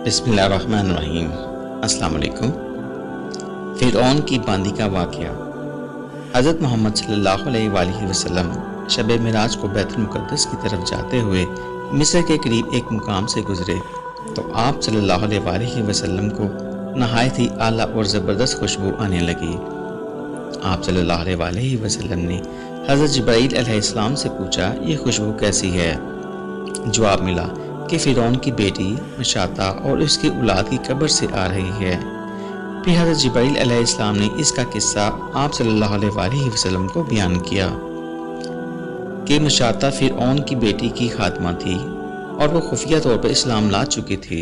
बिस्मिल्लाहिर्रहमानिर्रहीम। अस्सलाम वालेकुम। फ़िरऔन की बांदी का वाक़या। हज़रत मोहम्मद सल्लल्लाहु अलैहि वसल्लम शब मिराज को बैतुल मुक़द्दस की तरफ जाते हुए मिस्र के करीब एक मुकाम से गुज़रे तो आप सल्लल्लाहु अलैहि वसल्लम को नहायत ही आला और ज़बरदस्त खुशबू आने लगी। आप सल्लल्लाहु अलैहि वसल्लम ने हज़रत जिब्राईल अलैहिस्सलाम से पूछा, ये खुशबू कैसी है? जवाब मिला कि फ़िरऔन की बेटी मशाता और उसकी औलाद की कब्र से आ रही है। फिर हज़रत जिब्राईल अलैहिस्सलाम ने इसका किस्सा आप सल्लल्लाहु अलैहि वसल्लम को बयान किया कि मशाता फ़िरऔन की बेटी की खात्मा थी और वो खुफिया तौर पर इस्लाम ला चुकी थी।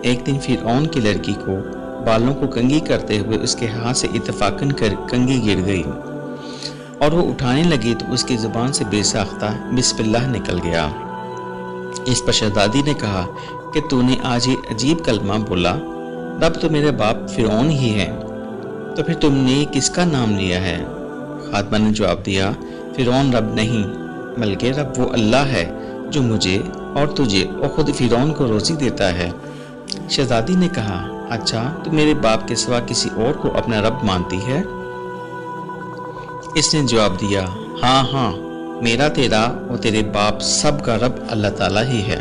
एक दिन फ़िरऔन की लड़की को बालों को कंघी करते हुए उसके हाथ से इत्तफाकन कर कंघी गिर गई और वो उठाने लगी तो उसकी ज़ुबान से बेसाख्ता बिस्मिल्लाह निकल गया। इस पर शहजादी ने कहा कि तूने आज ये अजीब कलमा बोला, रब तो मेरे बाप फ़िरऔन ही है, तो फिर तुमने किसका नाम लिया है? खात्मा ने जवाब दिया, फ़िरऔन रब नहीं बल्कि रब वो अल्लाह है जो मुझे और तुझे और ख़ुद फ़िरऔन को रोज़ी देता है। शहजादी ने कहा, अच्छा तो मेरे बाप के सिवा किसी और को अपना रब मानती है? इसने जवाब दिया, हाँ हाँ, मेरा तेरा और तेरे बाप सब का रब अल्लाह ताला ही है।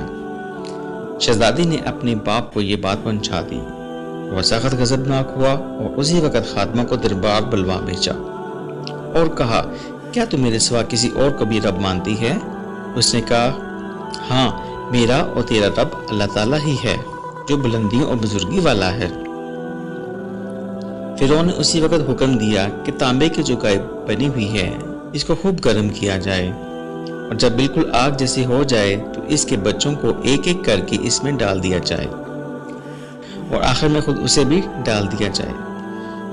शहजादी ने अपने बाप को ये बात पहुंचा दी। वह सख्त गज़बनाक हुआ और उसी वक़्त खात्मा को दरबार बुलवा भेजा और कहा, क्या तू मेरे सिवा किसी और को भी रब मानती है? उसने कहा, हाँ, मेरा और तेरा रब अल्लाह ताला ही है जो बुलंदियों और बुजुर्गी वाला है। फ़िरऔन ने उसी वक़्त हुक्म दिया कि तांबे की जो गाय बनी हुई है इसको खूब गर्म किया जाए और जब बिल्कुल आग जैसी हो जाए तो इसके बच्चों को एक एक करके इसमें डाल दिया जाए और आखिर में खुद उसे भी डाल दिया जाए।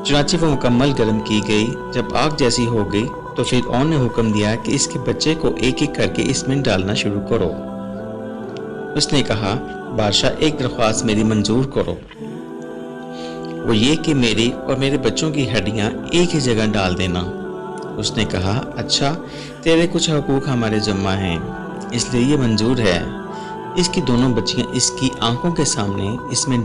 चुनांचे वो मुकम्मल गर्म की गई। जब आग जैसी हो गई तो फ़िरऔन ने हुक्म दिया कि इसके बच्चे को एक एक करके इसमें डालना शुरू करो। उसने कहा, बादशाह, एक दरख्वास्त मेरी मंजूर करो, वो ये कि मेरी और मेरे बच्चों की हड्डियाँ एक ही जगह डाल देना। उसने कहा, अच्छा, तेरे कुछ हकूक़ हमारे ज़िम्मा हैं, इसलिए ये मंजूर है। इसकी दोनों बच्चियां इसकी आंखों के सामने इसमें